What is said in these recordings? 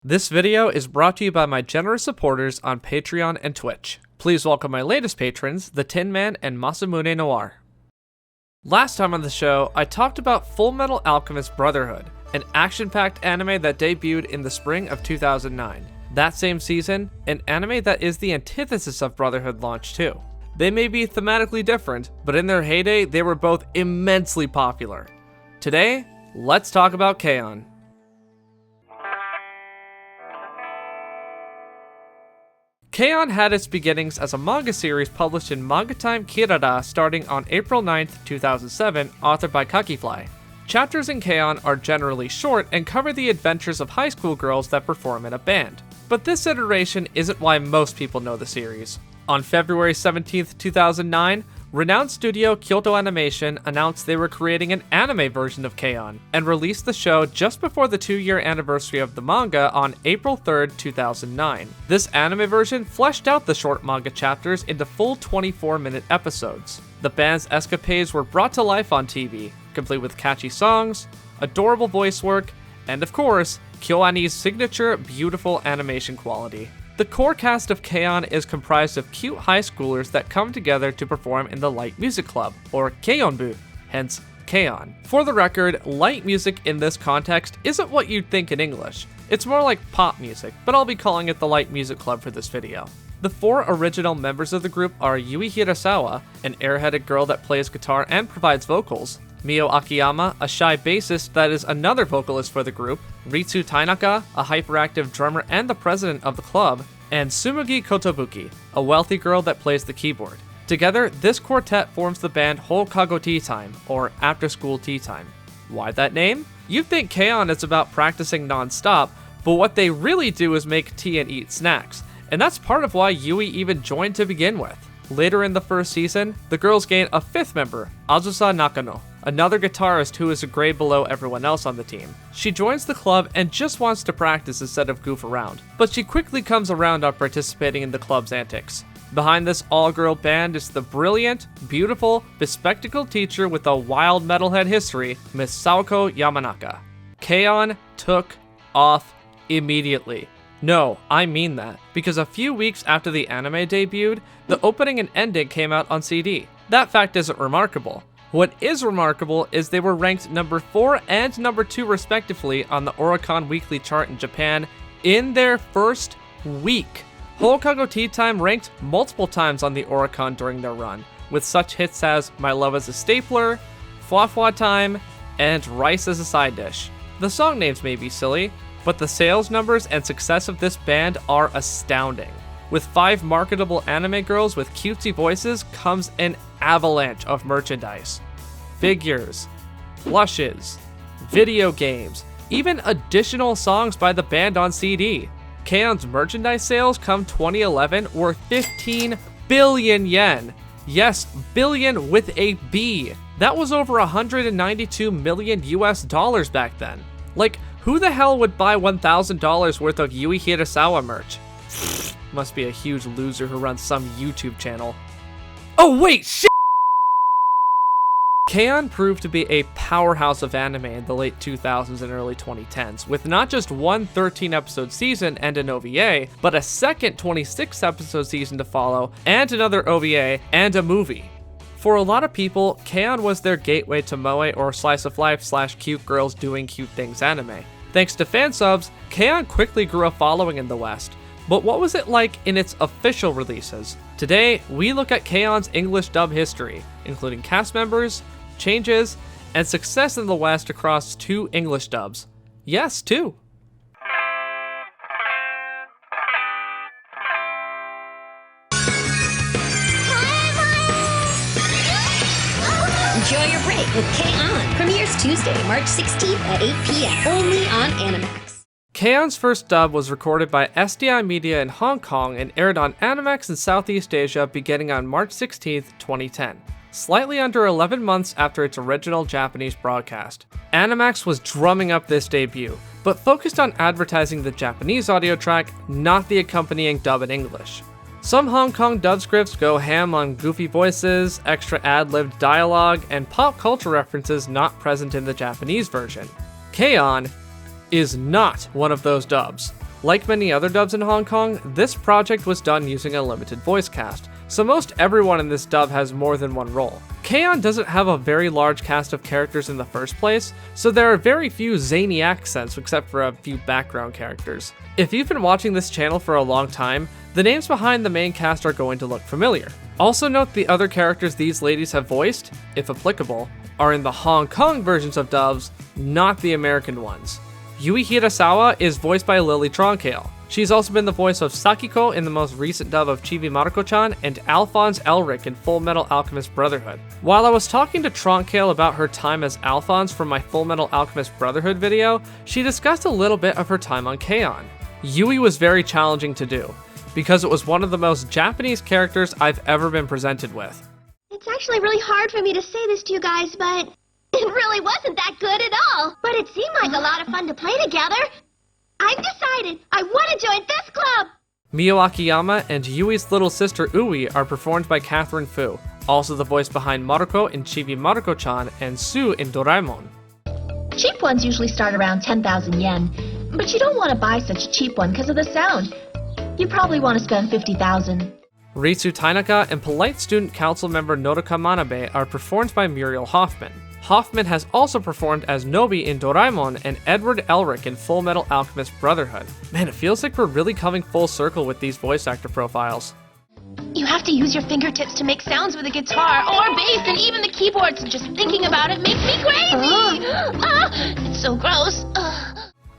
This video is brought to you by my generous supporters on Patreon and Twitch. Please welcome my latest patrons, the Tin Man and Masamune Noir. Last time on the show, I talked about Full Metal Alchemist Brotherhood, an action-packed anime that debuted in the spring of 2009. That same season, an anime that is the antithesis of Brotherhood launched too. They may be thematically different, but in their heyday, they were both immensely popular. Today, let's talk about K-On! K-On! Had its beginnings as a manga series published in Manga Time Kirara starting on April 9th, 2007, authored by Kakifly. Chapters in K-On! Are generally short and cover the adventures of high school girls that perform in a band. But this iteration isn't why most people know the series. On February 17th, 2009, renowned studio Kyoto Animation announced they were creating an anime version of K-On! And released the show just before the 2-year anniversary of the manga on April 3rd, 2009. This anime version fleshed out the short manga chapters into full 24-minute episodes. The band's escapades were brought to life on TV, complete with catchy songs, adorable voice work, and of course, KyoAni's signature beautiful animation quality. The core cast of K-On! Is comprised of cute high schoolers that come together to perform in the Light Music Club, or Keionbu, hence K-On! For the record, light music in this context isn't what you'd think in English. It's more like pop music, but I'll be calling it the Light Music Club for this video. The 4 original members of the group are Yui Hirasawa, an airheaded girl that plays guitar and provides vocals, Mio Akiyama, a shy bassist that is another vocalist for the group, Ritsu Tainaka, a hyperactive drummer and the president of the club, and Tsumugi Kotobuki, a wealthy girl that plays the keyboard. Together, this quartet forms the band Hokago Tea Time, or After School Tea Time. Why that name? You'd think K-On! Is about practicing non-stop, but what they really do is make tea and eat snacks, and that's part of why Yui even joined to begin with. Later in the first season, the girls gain a 5th member, Azusa Nakano, another guitarist who is a grade below everyone else on the team. She joins the club and just wants to practice instead of goof around, but she quickly comes around on participating in the club's antics. Behind this all-girl band is the brilliant, beautiful, bespectacled teacher with a wild metalhead history, Miss Saoko Yamanaka. K-On! Took off immediately. No, I mean that, because a few weeks after the anime debuted, the opening and ending came out on CD. That fact isn't remarkable. What is remarkable is they were ranked number 4 and number 2 respectively on the Oricon Weekly chart in Japan in their first week. Hokago Tea Time ranked multiple times on the Oricon during their run, with such hits as My Love is a Stapler, Fwa Fwa Time, and Rice as a Side Dish. The song names may be silly, but the sales numbers and success of this band are astounding. With 5 marketable anime girls with cutesy voices comes an avalanche of merchandise. Figures, plushes, video games, even additional songs by the band on CD. K-On!'s merchandise sales come 2011 were 15 billion yen. Yes, billion with a B. That was over 192 million US dollars back then. Like, who the hell would buy $1,000 worth of Yui Hirasawa merch? Must be a huge loser who runs some YouTube channel. Oh wait, shit! K-On! Proved to be a powerhouse of anime in the late 2000s and early 2010s, with not just one 13-episode season and an OVA, but a second 26-episode season to follow, and another OVA, and a movie. For a lot of people, K-On! Was their gateway to moe or slice of life / cute girls doing cute things anime. Thanks to fan subs, K-On! Quickly grew a following in the West. But what was it like in its official releases? Today, we look at K-On!'s English dub history, including cast members, changes, and success in the West across 2 English dubs. Yes, 2. Enjoy your break with K-On! Premieres Tuesday, March 16th at 8 p.m. only on Animax. K-On!'s first dub was recorded by SDI Media in Hong Kong and aired on Animax in Southeast Asia beginning on March 16th, 2010, slightly under 11 months after its original Japanese broadcast. Animax was drumming up this debut, but focused on advertising the Japanese audio track, not the accompanying dub in English. Some Hong Kong dub scripts go ham on goofy voices, extra ad-libbed dialogue, and pop culture references not present in the Japanese version. K-On! Is not one of those dubs. Like many other dubs in Hong Kong, this project was done using a limited voice cast, so most everyone in this dub has more than one role. K-On! Doesn't have a very large cast of characters in the first place, so there are very few zany accents except for a few background characters. If you've been watching this channel for a long time, the names behind the main cast are going to look familiar. Also note the other characters these ladies have voiced, if applicable, are in the Hong Kong versions of dubs, not the American ones. Yui Hirasawa is voiced by Lily Tronkale. She's also been the voice of Sakiko in the most recent dub of Chibi Maruko-chan and Alphonse Elric in Full Metal Alchemist Brotherhood. While I was talking to Tronkale about her time as Alphonse from my Full Metal Alchemist Brotherhood video, she discussed a little bit of her time on K-On! Yui was very challenging to do, because it was one of the most Japanese characters I've ever been presented with. It's actually really hard for me to say this to you guys, but it really wasn't that good at all. But it seemed like a lot of fun to play together. I've decided I want to join this club! Mio Akiyama and Yui's little sister Ui are performed by Catherine Fu, also the voice behind Maruko in Chibi Maruko-chan and Sue in Doraemon. Cheap ones usually start around 10,000 yen, but you don't want to buy such a cheap one because of the sound. You probably want to spend 50,000. Ritsu Tainaka and Polite Student Council member Nodoka Manabe are performed by Muriel Hoffman. Hoffman has also performed as Nobi in Doraemon and Edward Elric in Full Metal Alchemist Brotherhood. Man, it feels like we're really coming full circle with these voice actor profiles. You have to use your fingertips to make sounds with a guitar or bass and even the keyboards. Just thinking about it makes me crazy! It's so gross.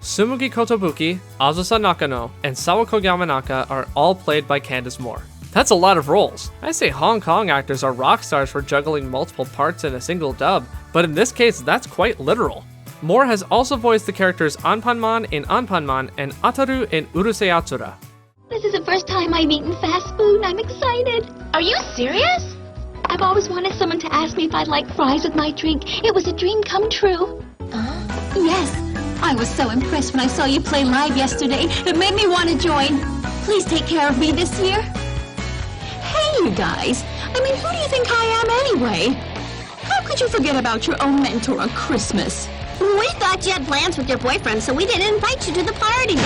Tsumugi Kotobuki, Azusa Nakano, and Sawako Yamanaka are all played by Candace Moore. That's a lot of roles. I say Hong Kong actors are rock stars for juggling multiple parts in a single dub, but in this case, that's quite literal. Moore has also voiced the characters Anpanman in Anpanman and Ataru in Urusei Yatsura. This is the first time I've eaten fast food and I'm excited. Are you serious? I've always wanted someone to ask me if I'd like fries with my drink. It was a dream come true. Yes, I was so impressed when I saw you play live yesterday. It made me want to join. Please take care of me this year. Hey, you guys. I mean, who do you think I am anyway? How could you forget about your own mentor on Christmas? We thought you had plans with your boyfriend, so we didn't invite you to the party.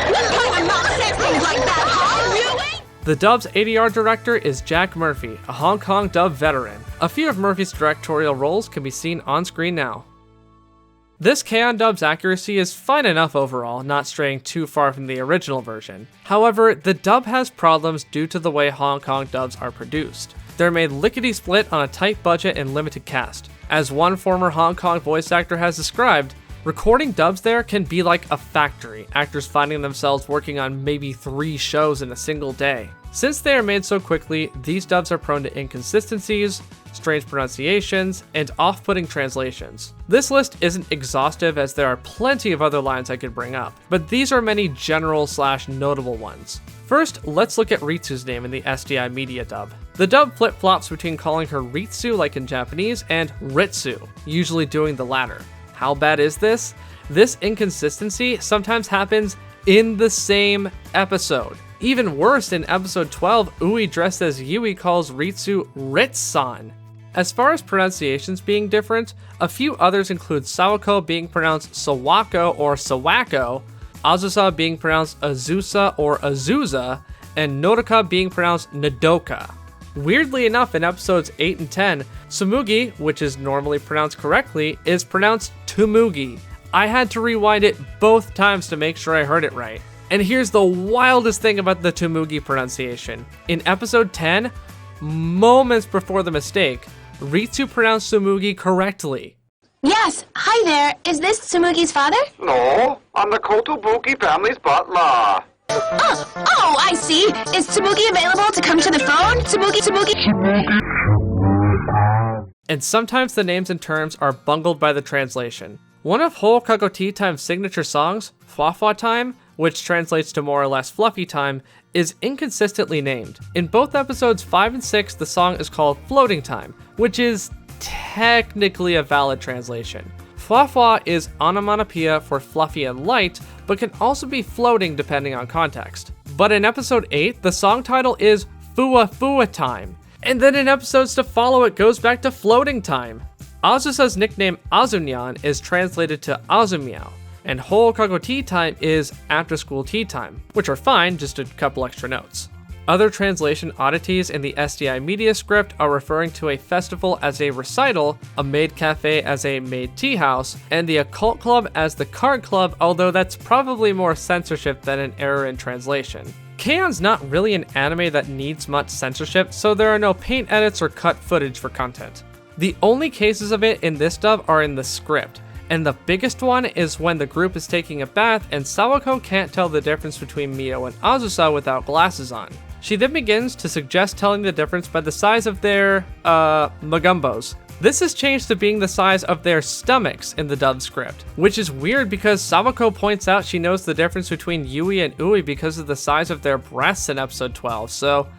What kind of nonsense things like that, huh? Really? The dub's ADR director is Jack Murphy, a Hong Kong dub veteran. A few of Murphy's directorial roles can be seen on screen now. This K-On! Dub's accuracy is fine enough overall, not straying too far from the original version. However, the dub has problems due to the way Hong Kong dubs are produced. They're made lickety-split on a tight budget and limited cast. As one former Hong Kong voice actor has described, recording dubs there can be like a factory, actors finding themselves working on maybe 3 shows in a single day. Since they are made so quickly, these dubs are prone to inconsistencies, strange pronunciations, and off-putting translations. This list isn't exhaustive as there are plenty of other lines I could bring up, but these are many general/notable ones. First, let's look at Ritsu's name in the SDI Media Dub. The dub flip-flops between calling her Ritsu like in Japanese and Ritsu, usually doing the latter. How bad is this? This inconsistency sometimes happens in the same episode. Even worse, in episode 12, Ui dressed as Yui calls Ritsu Ritsan. As far as pronunciations being different, a few others include Sawako being pronounced Sawako or Sawako, Azusa being pronounced Azusa or Azusa, and Nodoka being pronounced Nodoka. Weirdly enough, in episodes 8 and 10, Tsumugi, which is normally pronounced correctly, is pronounced Tumugi. I had to rewind it both times to make sure I heard it right. And here's the wildest thing about the Tumugi pronunciation. In episode 10, moments before the mistake, Ritsu pronounced Tsumugi correctly. Yes, hi there. Is this Tsumugi's father? No, I'm the Kotobuki family's butler. Oh, I see. Is Tsumugi available to come to the phone? Tsumugi. And sometimes the names and terms are bungled by the translation. One of Ho Kagoti Time's signature songs, Fwa Time, which translates to more or less fluffy time, is inconsistently named. In both episodes 5 and 6, the song is called Floating Time, which is technically a valid translation. Fwa is onomatopoeia for fluffy and light, but can also be floating depending on context. But in episode 8, the song title is Fua Time, and then in episodes to follow it goes back to Floating Time. Azusa's nickname Azunyan is translated to Azumiao, and Hokago tea time is after school tea time, which are fine, just a couple extra notes. Other translation oddities in the SDI Media script are referring to a festival as a recital, a maid cafe as a maid tea house, and the occult club as the card club, although that's probably more censorship than an error in translation. K-on's not really an anime that needs much censorship, so there are no paint edits or cut footage for content. The only cases of it in this dub are in the script, and the biggest one is when the group is taking a bath and Sawako can't tell the difference between Mio and Azusa without glasses on. She then begins to suggest telling the difference by the size of their, magumbos. This is changed to being the size of their stomachs in the dub script, which is weird because Sawako points out she knows the difference between Yui and Ui because of the size of their breasts in episode 12, so,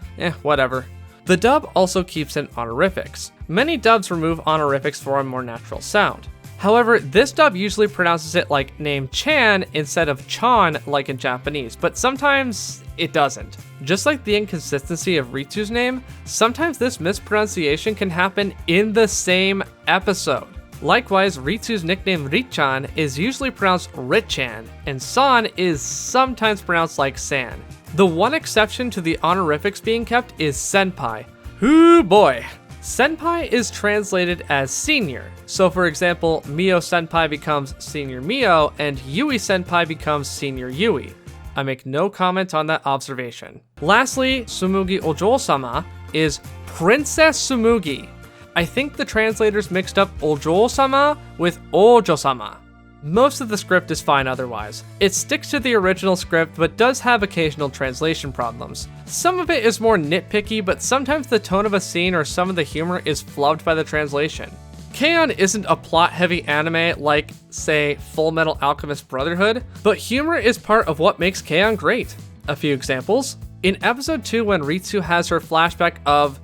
whatever. The dub also keeps in honorifics. Many dubs remove honorifics for a more natural sound. However, this dub usually pronounces it like name Chan instead of Chan like in Japanese, but sometimes it doesn't. Just like the inconsistency of Ritsu's name, sometimes this mispronunciation can happen in the same episode. Likewise, Ritsu's nickname Richan is usually pronounced Richan, and San is sometimes pronounced like San. The one exception to the honorifics being kept is Senpai. Hoo boy! Senpai is translated as senior, so for example, Mio Senpai becomes Senior Mio, and Yui Senpai becomes Senior Yui. I make no comment on that observation. Lastly, Tsumugi Ojo-sama is Princess Tsumugi. I think the translators mixed up Ojo-sama with Ojo-sama. Most of the script is fine otherwise. It sticks to the original script but does have occasional translation problems. Some of it is more nitpicky, but sometimes the tone of a scene or some of the humor is flubbed by the translation. K-on! Isn't a plot-heavy anime like, say, Full Metal Alchemist Brotherhood, but humor is part of what makes K-on! Great. A few examples. In episode 2 when Ritsu has her flashback of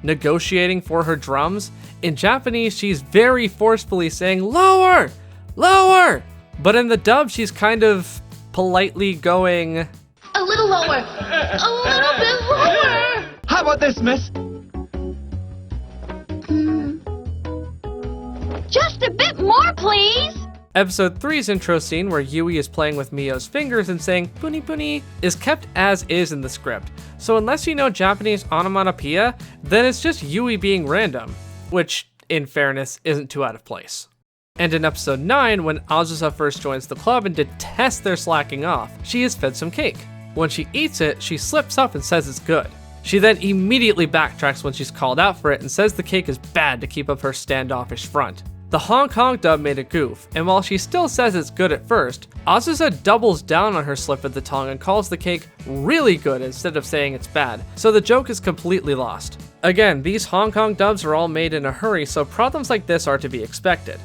negotiating for her drums, in Japanese she's very forcefully saying, "Lower! Lower!" But in the dub she's kind of politely going, A little lower. A little bit lower. How about this, miss? Just a bit more, please! Episode 3's intro scene where Yui is playing with Mio's fingers and saying "puni puni" is kept as is in the script, so unless you know Japanese onomatopoeia, then it's just Yui being random, which, in fairness, isn't too out of place. And in episode 9, when Azusa first joins the club and detests their slacking off, she is fed some cake. When she eats it, she slips up and says it's good. She then immediately backtracks when she's called out for it and says the cake is bad to keep up her standoffish front. The Hong Kong dub made a goof, and while she still says it's good at first, Azusa doubles down on her slip of the tongue and calls the cake really good instead of saying it's bad, so the joke is completely lost. Again, these Hong Kong dubs are all made in a hurry, so problems like this are to be expected.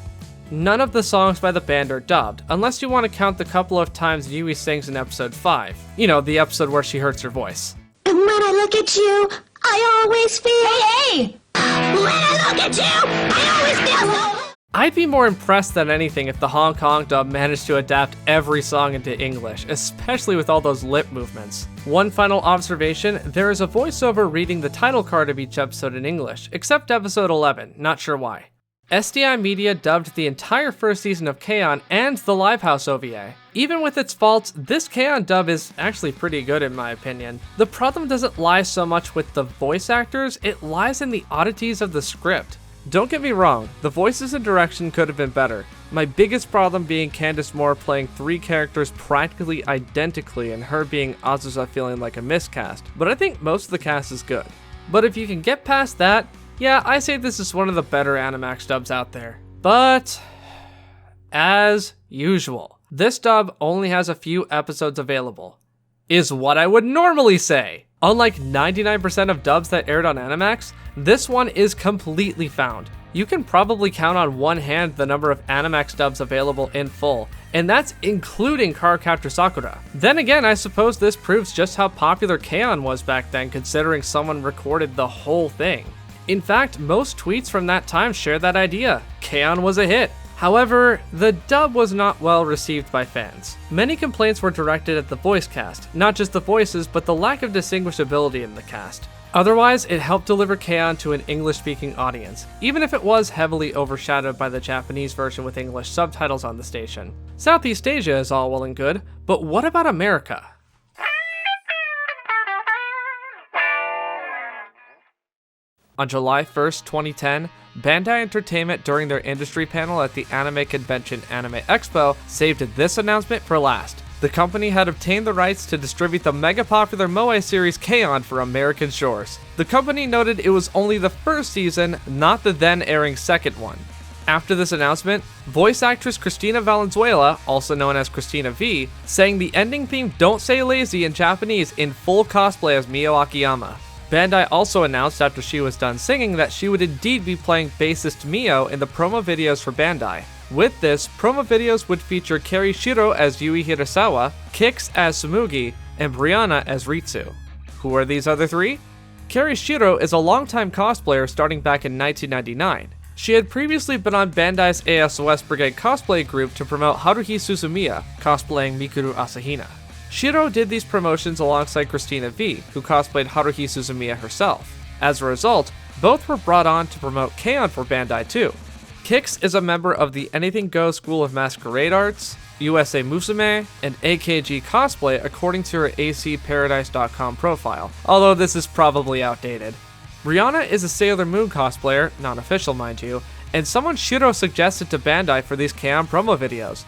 None of the songs by the band are dubbed, unless you want to count the couple of times Yui sings in episode 5. You know, the episode where she hurts her voice. And when I look at you, I always feel... Hey! When I look at you, I always feel so... I'd be more impressed than anything if the Hong Kong dub managed to adapt every song into English, especially with all those lip movements. One final observation, there is a voiceover reading the title card of each episode in English, except episode 11, not sure why. SDI Media dubbed the entire first season of K-on! And the Livehouse OVA. Even with its faults, this K-on! Dub is actually pretty good in my opinion. The problem doesn't lie so much with the voice actors, it lies in the oddities of the script. Don't get me wrong, the voices and direction could have been better. My biggest problem being Candace Moore playing 3 characters practically identically and her being Azusa feeling like a miscast, but I think most of the cast is good. But if you can get past that, yeah, I say this is one of the better Animax dubs out there. But, as usual, this dub only has a few episodes available, is what I would normally say. Unlike 99% of dubs that aired on Animax, this one is completely found. You can probably count on one hand the number of Animax dubs available in full, and that's including Cardcaptor Sakura. Then again, I suppose this proves just how popular K-on! Was back then, considering someone recorded the whole thing. In fact, most tweets from that time share that idea. K-on! Was a hit. However, the dub was not well received by fans. Many complaints were directed at the voice cast, not just the voices, but the lack of distinguishability in the cast. Otherwise, it helped deliver K-On! To an English-speaking audience, even if it was heavily overshadowed by the Japanese version with English subtitles on the station. Southeast Asia is all well and good, but what about America? On July 1st, 2010, Bandai Entertainment, during their industry panel at the anime convention Anime Expo, saved this announcement for last. The company had obtained the rights to distribute the mega-popular moe series K-On! For American shores. The company noted it was only the first season, not the then-airing second one. After this announcement, voice actress Cristina Valenzuela, also known as Christina V, sang the ending theme Don't Say Lazy in Japanese in full cosplay as Mio Akiyama. Bandai also announced after she was done singing that she would indeed be playing bassist Mio in the promo videos for Bandai. With this, promo videos would feature Kari Shiro as Yui Hirasawa, Kix as Sumugi, and Brianna as Ritsu. Who are these other three? Kari Shiro is a longtime cosplayer starting back in 1999. She had previously been on Bandai's ASOS Brigade cosplay group to promote Haruhi Suzumiya, cosplaying Mikuru Asahina. Shiro did these promotions alongside Christina V, who cosplayed Haruhi Suzumiya herself. As a result, both were brought on to promote K-On! For Bandai too. Kix is a member of the Anything Goes School of Masquerade Arts, USA Musume, and AKG Cosplay according to her acparadise.com profile, although this is probably outdated. Brianna is a Sailor Moon cosplayer, non-official mind you, and someone Shiro suggested to Bandai for these K-On! Promo videos.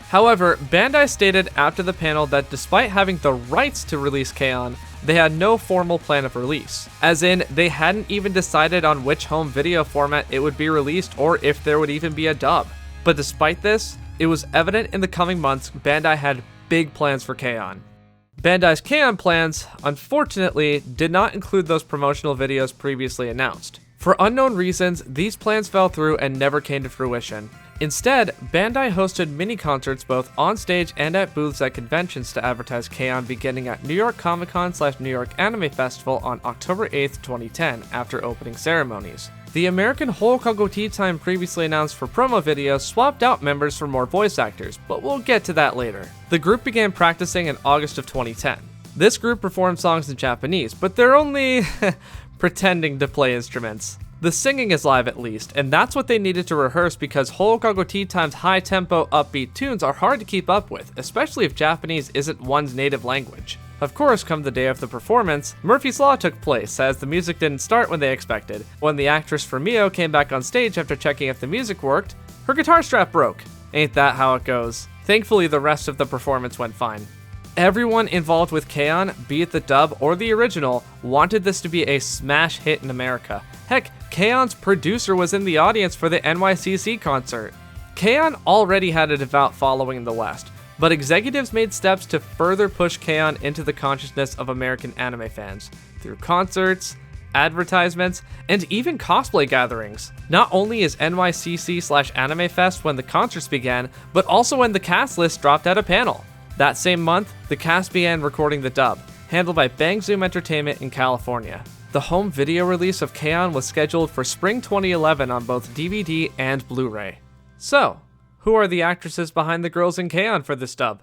However, Bandai stated after the panel that despite having the rights to release K-On!, they had no formal plan of release. As in, they hadn't even decided on which home video format it would be released or if there would even be a dub. But despite this, it was evident in the coming months Bandai had big plans for K-On! Bandai's K-On! Plans, unfortunately, did not include those promotional videos previously announced. For unknown reasons, these plans fell through and never came to fruition. Instead, Bandai hosted mini-concerts both on stage and at booths at conventions to advertise K-On! Beginning at New York Comic-Con/New York Anime Festival on October 8th, 2010, after opening ceremonies. The American Hokago Tea Time previously announced for promo videos swapped out members for more voice actors, but we'll get to that later. The group began practicing in August of 2010. This group performed songs in Japanese, but they're only pretending to play instruments. The singing is live at least, and that's what they needed to rehearse because Hokago Tea Time's high-tempo, upbeat tunes are hard to keep up with, especially if Japanese isn't one's native language. Of course, come the day of the performance, Murphy's Law took place, as the music didn't start when they expected. When the actress for Mio came back on stage after checking if the music worked, her guitar strap broke. Ain't that how it goes? Thankfully, the rest of the performance went fine. Everyone involved with K-On!, be it the dub or the original, wanted this to be a smash hit in America. Heck, K-On!'s producer was in the audience for the NYCC concert. K-On! Already had a devout following in the West, but executives made steps to further push K-On! Into the consciousness of American anime fans, through concerts, advertisements, and even cosplay gatherings. Not only is NYCC/Anime Fest when the concerts began, but also when the cast list dropped at a panel. That same month, the cast began recording the dub, handled by Bang Zoom Entertainment in California. The home video release of K-On! Was scheduled for spring 2011 on both DVD and Blu-ray. So, who are the actresses behind the girls in K-On! For this dub?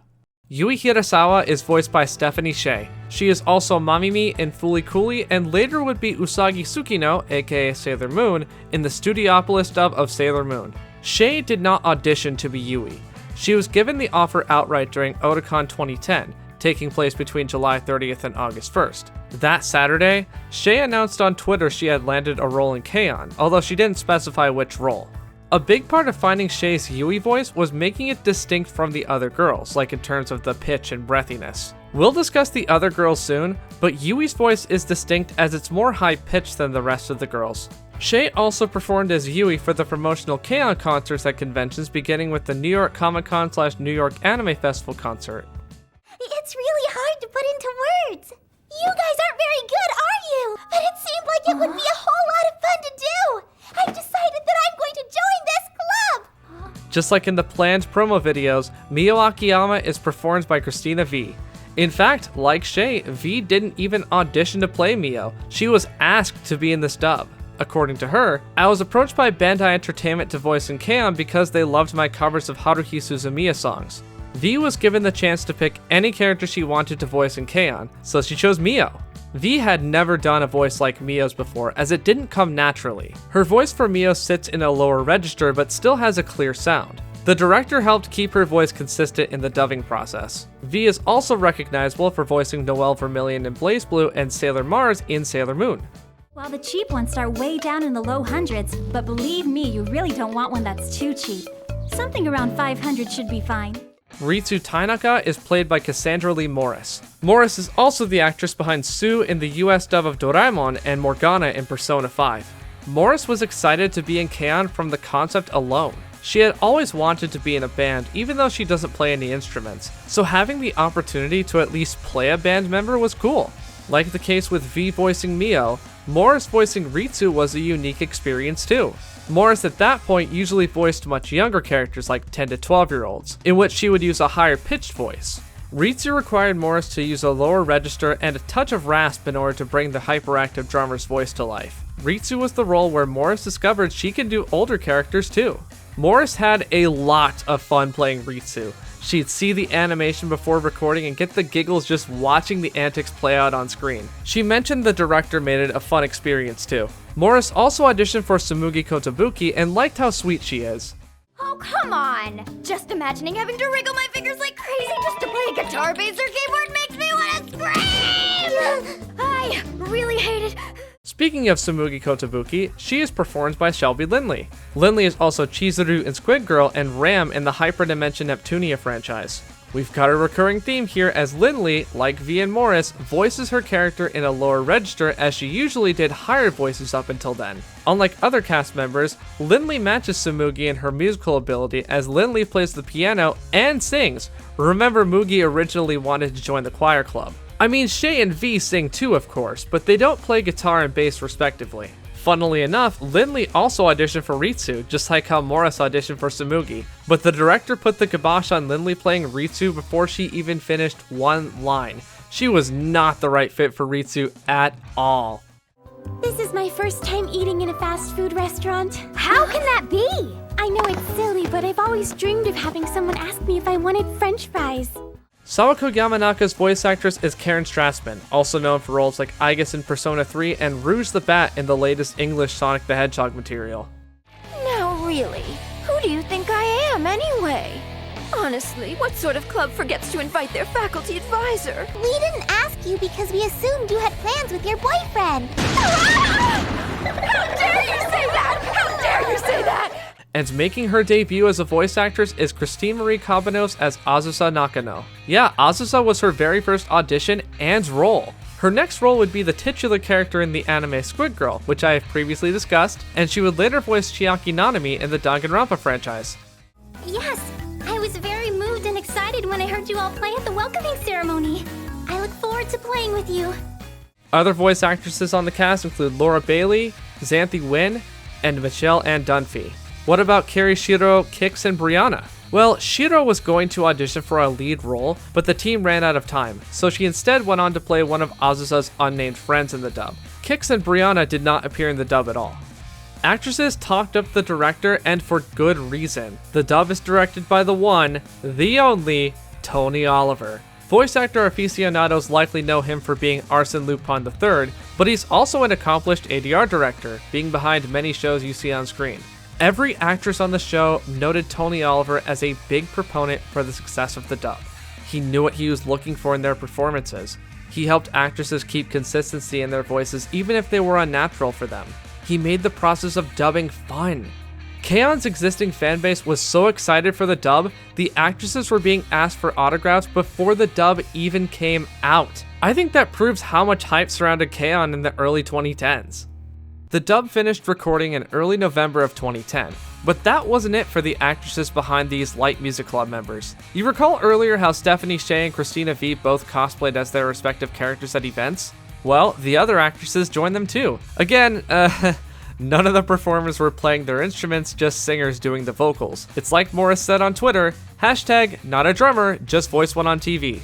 Yui Hirasawa is voiced by Stephanie Shea. She is also Mamimi in Fooly Cooly and later would be Usagi Tsukino, aka Sailor Moon, in the Studiopolis dub of Sailor Moon. Shea did not audition to be Yui. She was given the offer outright during Otakon 2010, taking place between July 30th and August 1st. That Saturday, Shea announced on Twitter she had landed a role in K-On!, although she didn't specify which role. A big part of finding Shea's Yui voice was making it distinct from the other girls, like in terms of the pitch and breathiness. We'll discuss the other girls soon, but Yui's voice is distinct as it's more high-pitched than the rest of the girls. Shea also performed as Yui for the promotional K-On! Concerts at conventions beginning with the New York Comic-Con/New York Anime Festival concert. It's really hard to put into words. You guys aren't very good, are you? But it seemed like it would be a whole lot of fun to do. I've decided that I'm going to join this club. Just like in the planned promo videos, Mio Akiyama is performed by Christina V. In fact, like Shea, V didn't even audition to play Mio. She was asked to be in this dub. According to her, I was approached by Bandai Entertainment to voice in K-On! Because they loved my covers of Haruhi Suzumiya songs. V was given the chance to pick any character she wanted to voice in K-On!, so she chose Mio. V had never done a voice like Mio's before, as it didn't come naturally. Her voice for Mio sits in a lower register but still has a clear sound. The director helped keep her voice consistent in the dubbing process. V is also recognizable for voicing Noelle Vermillion in Blaze Blue and Sailor Mars in Sailor Moon. Well, the cheap ones start way down in the low hundreds, but believe me, you really don't want one that's too cheap. Something around 500 should be fine. Ritsu Tainaka is played by Cassandra Lee Morris. Morris is also the actress behind Sue in the US dub of Doraemon and Morgana in Persona 5. Morris was excited to be in K-On! From the concept alone. She had always wanted to be in a band even though she doesn't play any instruments, so having the opportunity to at least play a band member was cool. Like the case with V voicing Mio, Morris voicing Ritsu was a unique experience too. Morris at that point usually voiced much younger characters like 10 to 12 year olds, in which she would use a higher pitched voice. Ritsu required Morris to use a lower register and a touch of rasp in order to bring the hyperactive drummer's voice to life. Ritsu was the role where Morris discovered she can do older characters too. Morris had a lot of fun playing Ritsu. She'd see the animation before recording and get the giggles just watching the antics play out on screen. She mentioned the director made it a fun experience too. Morris also auditioned for Tsumugi Kotobuki and liked how sweet she is. Oh, come on! Just imagining having to wriggle my fingers like crazy just to play a guitar, bass, or keyboard makes me want to scream! I really hate it. Speaking of Tsumugi Kotobuki, she is performed by Shelby Lindley. Lindley is also Chizuru in Squid Girl and Ram in the Hyperdimension Neptunia franchise. We've got a recurring theme here as Lindley, like V and Morris, voices her character in a lower register as she usually did higher voices up until then. Unlike other cast members, Lindley matches Tsumugi in her musical ability as Lindley plays the piano and sings. Remember, Mugi originally wanted to join the choir club. I mean, Shay and V sing too, of course, but they don't play guitar and bass respectively. Funnily enough, Lindley also auditioned for Ritsu, just like how Morris auditioned for Tsumugi, but the director put the kibosh on Lindley playing Ritsu before she even finished one line. She was not the right fit for Ritsu at all. This is my first time eating in a fast food restaurant. How can that be? I know it's silly, but I've always dreamed of having someone ask me if I wanted French fries. Sawako Yamanaka's voice actress is Karen Strassman, also known for roles like Aigis in Persona 3 and Rouge the Bat in the latest English Sonic the Hedgehog material. Now really, who do you think I am anyway? Honestly, what sort of club forgets to invite their faculty advisor? We didn't ask you because we assumed you had plans with your boyfriend. How dare you say that? How dare you say that? And making her debut as a voice actress is Christine Marie Cabanos as Azusa Nakano. Yeah, Azusa was her very first audition and role. Her next role would be the titular character in the anime Squid Girl, which I have previously discussed, and she would later voice Chiaki Nanami in the Danganronpa franchise. Yes, I was very moved and excited when I heard you all play at the welcoming ceremony. I look forward to playing with you. Other voice actresses on the cast include Laura Bailey, Xanthi Wynn, and Michelle Ann Dunphy. What about Carrie Shiro, Kix, and Brianna? Well, Shiro was going to audition for a lead role, but the team ran out of time, so she instead went on to play one of Azusa's unnamed friends in the dub. Kix and Brianna did not appear in the dub at all. Actresses talked up the director, and for good reason. The dub is directed by the one, the only, Tony Oliver. Voice actor aficionados likely know him for being Arsène Lupin III, but he's also an accomplished ADR director, being behind many shows you see on screen. Every actress on the show noted Tony Oliver as a big proponent for the success of the dub. He knew what he was looking for in their performances. He helped actresses keep consistency in their voices even if they were unnatural for them. He made the process of dubbing fun. K-on's existing fanbase was so excited for the dub, the actresses were being asked for autographs before the dub even came out. I think that proves how much hype surrounded K-on in the early 2010s. The dub finished recording in early November of 2010, but that wasn't it for the actresses behind these Light Music Club members. You recall earlier how Stephanie Sheh and Christina V both cosplayed as their respective characters at events? Well, the other actresses joined them too. Again, none of the performers were playing their instruments, just singers doing the vocals. It's like Morris said on Twitter, hashtag not a drummer, just voice one on TV.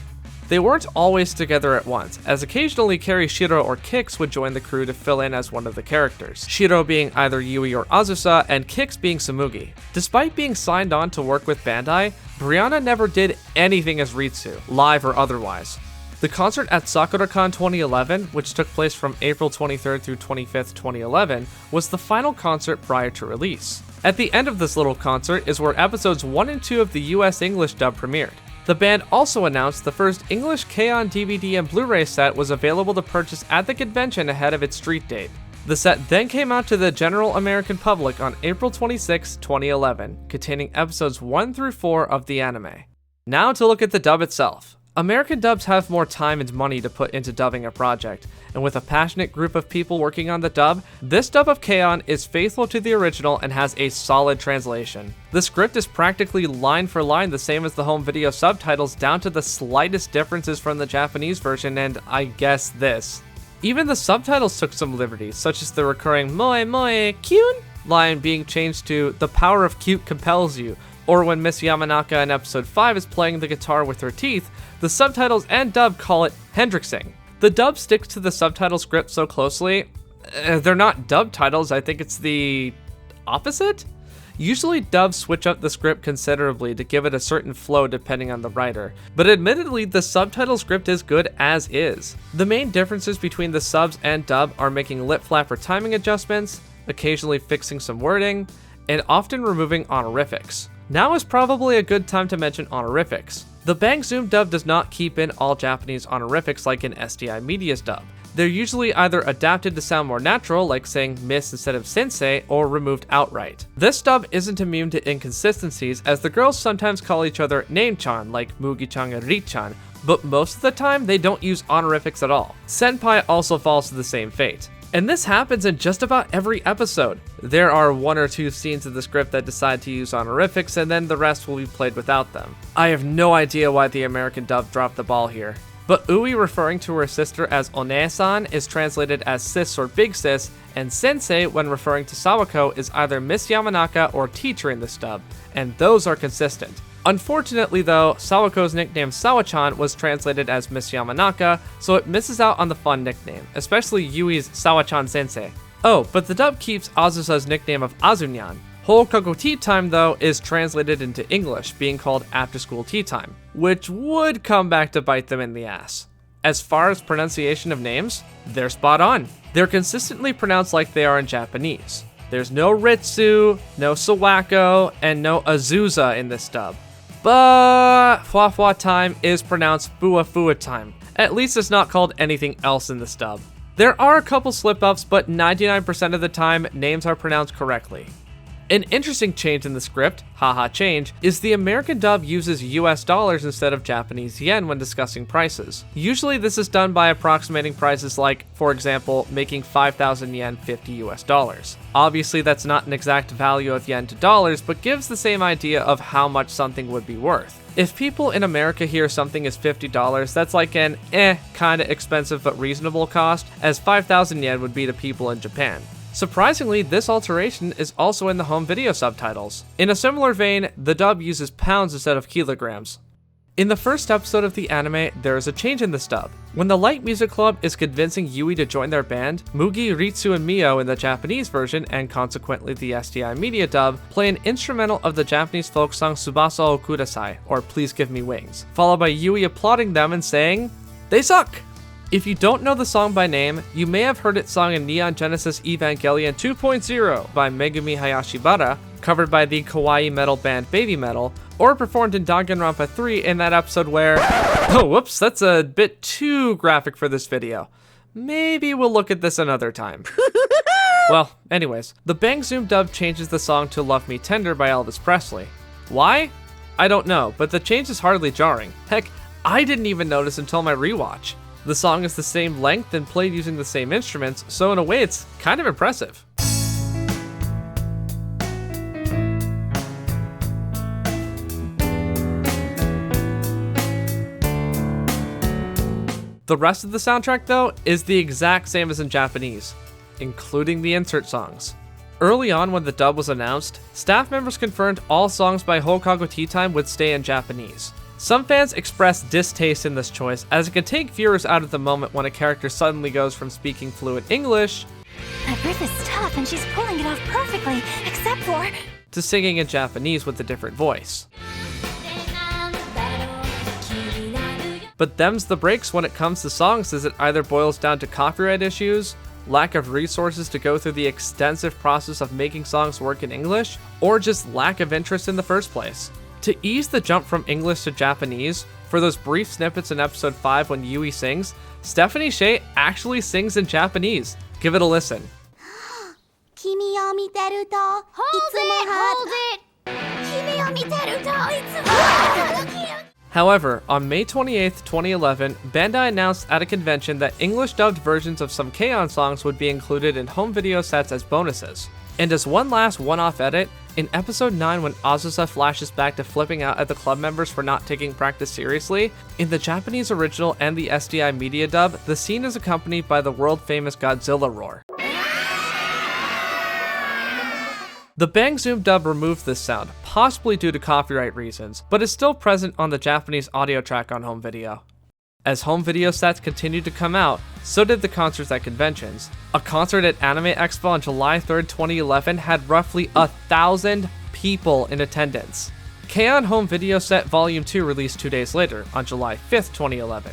They weren't always together at once, as occasionally Carrie Shiro or Kix would join the crew to fill in as one of the characters, Shiro being either Yui or Azusa, and Kix being Tsumugi. Despite being signed on to work with Bandai, Brianna never did anything as Ritsu, live or otherwise. The concert at SakuraCon 2011, which took place from April 23rd through 25th, 2011, was the final concert prior to release. At the end of this little concert is where episodes 1 and 2 of the US English dub premiered. The band also announced the first English K-On! DVD and Blu-ray set was available to purchase at the convention ahead of its street date. The set then came out to the general American public on April 26, 2011, containing episodes 1 through 4 of the anime. Now to look at the dub itself. American dubs have more time and money to put into dubbing a project, and with a passionate group of people working on the dub, this dub of K-On! Is faithful to the original and has a solid translation. The script is practically line for line the same as the home video subtitles down to the slightest differences from the Japanese version and I guess this. Even the subtitles took some liberties, such as the recurring moe moe kyun line being changed to the power of cute compels you, or when Miss Yamanaka in episode 5 is playing the guitar with her teeth, the subtitles and dub call it Hendrixing. The dub sticks to the subtitle script so closely, they're not dub titles, I think it's the opposite? Usually dubs switch up the script considerably to give it a certain flow depending on the writer, but admittedly the subtitle script is good as is. The main differences between the subs and dub are making lip flap or timing adjustments, occasionally fixing some wording, and often removing honorifics. Now is probably a good time to mention honorifics. The Bang Zoom dub does not keep in all Japanese honorifics like in SDI Media's dub. They're usually either adapted to sound more natural, like saying miss instead of sensei, or removed outright. This dub isn't immune to inconsistencies, as the girls sometimes call each other name-chan, like Mugi-chan and Ri-chan, but most of the time they don't use honorifics at all. Senpai also falls to the same fate. And this happens in just about every episode. There are 1 or 2 scenes of the script that decide to use honorifics, and then the rest will be played without them. I have no idea why the American dub dropped the ball here. But Ui referring to her sister as One-san is translated as sis or big sis, and sensei when referring to Sawako is either Miss Yamanaka or teacher in this dub, and those are consistent. Unfortunately though, Sawako's nickname Sawa-chan was translated as Miss Yamanaka, so it misses out on the fun nickname, especially Yui's Sawa-chan sensei. Oh, but the dub keeps Azusa's nickname of Azunyan. Hokago Tea Time though is translated into English, being called After School Tea Time, which would come back to bite them in the ass. As far as pronunciation of names, they're spot on. They're consistently pronounced like they are in Japanese. There's no Ritsu, no Sawako, and no Azusa in this dub. But Hua Hua Time is pronounced Fua Fua Time. At least it's not called anything else in this dub. There are a couple slip-ups, but 99% of the time, names are pronounced correctly. An interesting change in the script, haha change, is the American dub uses US dollars instead of Japanese yen when discussing prices. Usually this is done by approximating prices like, for example, making 5,000 yen 50 US dollars. Obviously that's not an exact value of yen to dollars, but gives the same idea of how much something would be worth. If people in America hear something is $50, that's like an kinda expensive but reasonable cost, as 5,000 yen would be to people in Japan. Surprisingly, this alteration is also in the home video subtitles. In a similar vein, the dub uses pounds instead of kilograms. In the first episode of the anime, there is a change in this dub. When the Light Music Club is convincing Yui to join their band, Mugi, Ritsu, and Mio in the Japanese version, and consequently the SDI Media Dub, play an instrumental of the Japanese folk song Tsubasa o Kudasai, or Please Give Me Wings, followed by Yui applauding them and saying, "They suck!" If you don't know the song by name, you may have heard it sung in Neon Genesis Evangelion 2.0 by Megumi Hayashibara, covered by the kawaii metal band Baby Metal, or performed in Danganronpa 3 in that episode where... Oh, whoops, that's a bit too graphic for this video. Maybe we'll look at this another time. Well, anyways, the Bang Zoom dub changes the song to Love Me Tender by Elvis Presley. Why? I don't know, but the change is hardly jarring. Heck, I didn't even notice until my rewatch. The song is the same length and played using the same instruments, so in a way it's kind of impressive. The rest of the soundtrack, though, is the exact same as in Japanese, including the insert songs. Early on when the dub was announced, staff members confirmed all songs by Hokago Tea Time would stay in Japanese. Some fans expressed distaste in this choice, as it could take viewers out of the moment when a character suddenly goes from speaking fluent English That riff is tough and she's pulling it off perfectly, except for... to singing in Japanese with a different voice. but them's the breaks when it comes to songs, as it either boils down to copyright issues, lack of resources to go through the extensive process of making songs work in English, or just lack of interest in the first place. To ease the jump from English to Japanese, for those brief snippets in episode 5 when Yui sings, Stephanie Sheh actually sings in Japanese. Give it a listen. 君を見てるといつも Hold it! 君を見てるといつも However, on May 28th, 2011, Bandai announced at a convention that English-dubbed versions of some K-On! Songs would be included in home video sets as bonuses. And as one last one-off edit, in episode 9 when Azusa flashes back to flipping out at the club members for not taking practice seriously, in the Japanese original and the SDI Media Dub, the scene is accompanied by the world-famous Godzilla roar. The Bang Zoom dub removed this sound, possibly due to copyright reasons, but is still present on the Japanese audio track on home video. As home video sets continued to come out, so did the concerts at conventions. A concert at Anime Expo on July 3rd, 2011 had roughly 1,000 people in attendance. K-On! Home Video Set Volume 2 released 2 days later, on July 5th, 2011.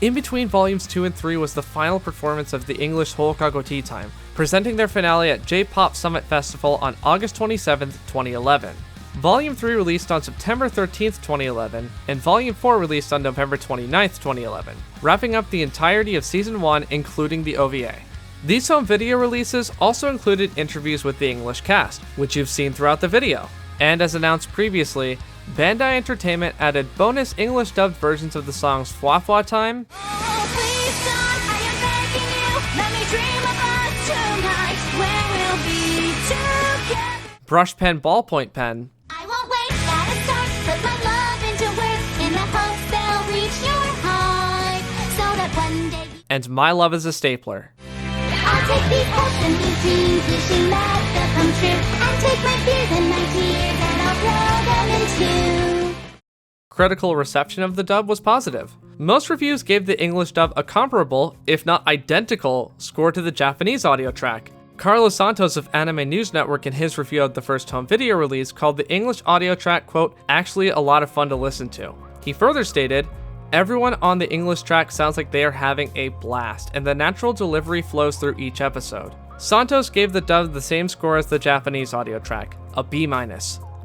In between Volumes 2 and 3 was the final performance of the English Hokago Tea Time, presenting their finale at J-Pop Summit Festival on August 27th, 2011. Volume 3 released on September 13th, 2011, and Volume 4 released on November 29th, 2011, wrapping up the entirety of Season 1, including the OVA. These home video releases also included interviews with the English cast, which you've seen throughout the video. And as announced previously, Bandai Entertainment added bonus English dubbed versions of the songs Fwa Fwa Time, Brush Pen Ballpoint Pen, I won't wait, gotta start, put my love into work, in the hopes they'll reach your heart, so that one day and My Love is a Stapler. I'll take these hopes and these dreams, wishing that they'll come true, and take my fears and my tears, and I'll throw them into. Critical reception of the dub was positive. Most reviews gave the English dub a comparable, if not identical, score to the Japanese audio track. Carlos Santos of Anime News Network in his review of the first home video release called the English audio track, quote, actually a lot of fun to listen to. He further stated, everyone on the English track sounds like they are having a blast, and the natural delivery flows through each episode. Santos gave the dub the same score as the Japanese audio track, a B-.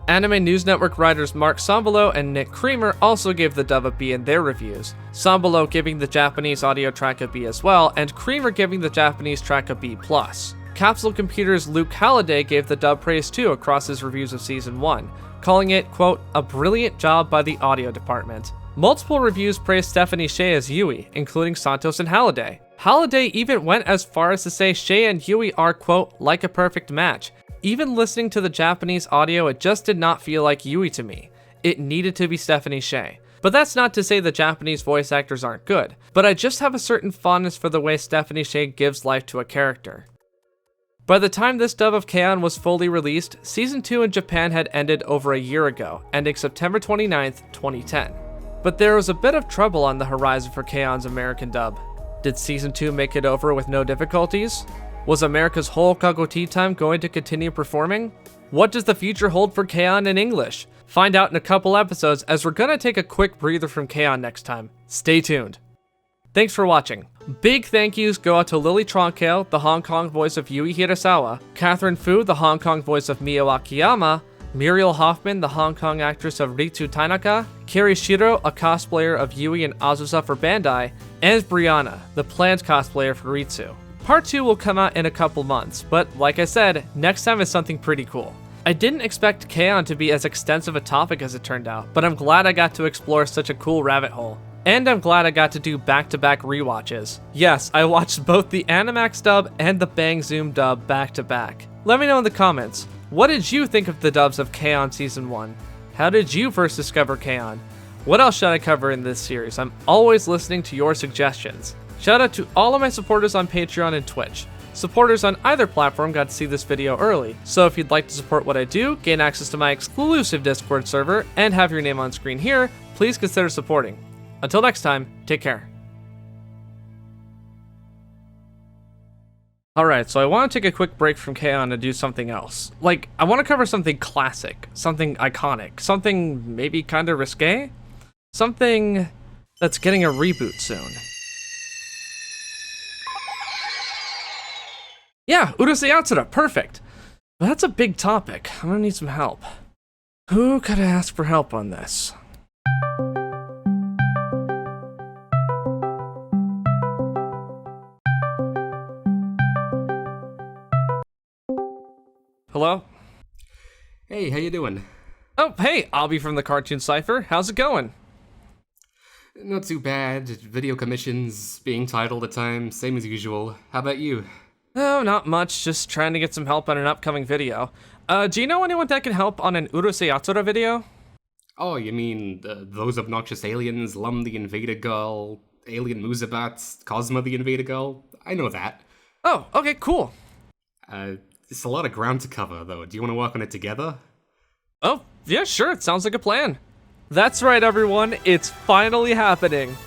Anime News Network writers Mark Sambalo and Nick Creamer also gave the dub a B in their reviews, Sambalo giving the Japanese audio track a B as well, and Creamer giving the Japanese track a B+. Capsule Computer's Luke Halliday gave the dub praise too across his reviews of Season 1, calling it, quote, a brilliant job by the audio department. Multiple reviews praised Stephanie Sheh as Yui, including Santos and Halliday. Halliday even went as far as to say Sheh and Yui are, quote, like a perfect match. Even listening to the Japanese audio, it just did not feel like Yui to me. It needed to be Stephanie Sheh. But that's not to say the Japanese voice actors aren't good, but I just have a certain fondness for the way Stephanie Sheh gives life to a character. By the time this dub of K-On! Was fully released, Season 2 in Japan had ended over a year ago, ending September 29th, 2010. But there was a bit of trouble on the horizon for K-On!'s American dub. Did Season 2 make it over with no difficulties? Was America's Hokago Tea Time going to continue performing? What does the future hold for K-On! In English? Find out in a couple episodes, as we're gonna take a quick breather from K-On! Next time. Stay tuned. Thanks for watching. Big thank yous go out to Lily Tronkale, the Hong Kong voice of Yui Hirasawa, Catherine Fu, the Hong Kong voice of Mio Akiyama, Muriel Hoffman, the Hong Kong actress of Ritsu Tanaka, Kari Shiro, a cosplayer of Yui and Azusa for Bandai, and Brianna, the planned cosplayer for Ritsu. Part 2 will come out in a couple months, but like I said, next time is something pretty cool. I didn't expect K-On! To be as extensive a topic as it turned out, but I'm glad I got to explore such a cool rabbit hole. And I'm glad I got to do back-to-back rewatches. Yes, I watched both the Animax dub and the Bang Zoom dub back-to-back. Let me know in the comments, what did you think of the dubs of K-On! Season 1? How did you first discover K-On!? What else should I cover in this series? I'm always listening to your suggestions. Shout out to all of my supporters on Patreon and Twitch. Supporters on either platform got to see this video early, so if you'd like to support what I do, gain access to my exclusive Discord server, and have your name on screen here, please consider supporting. Until next time, take care. Alright, so I want to take a quick break from K-On! And do something else. Like, I want to cover something classic, something iconic, something maybe kind of risque, something that's getting a reboot soon. Yeah, Urusei Yatsura, perfect. But that's a big topic. I'm gonna need some help. Who could I ask for help on this? Hello? Hey, how you doing? Oh, hey, Albie from the Cartoon Cypher. How's it going? Not too bad. Video commissions, being titled at times, same as usual. How about you? Oh, not much. Just trying to get some help on an upcoming video. Do you know anyone that can help on an Urusei Yatsura video? Oh, you mean those obnoxious aliens, Lum the Invader Girl, Alien Musabats, Cosmo the Invader Girl? I know that. Oh, okay, cool. It's a lot of ground to cover, though. Do you want to work on it together? Oh, yeah, sure. It sounds like a plan. That's right, everyone. It's finally happening.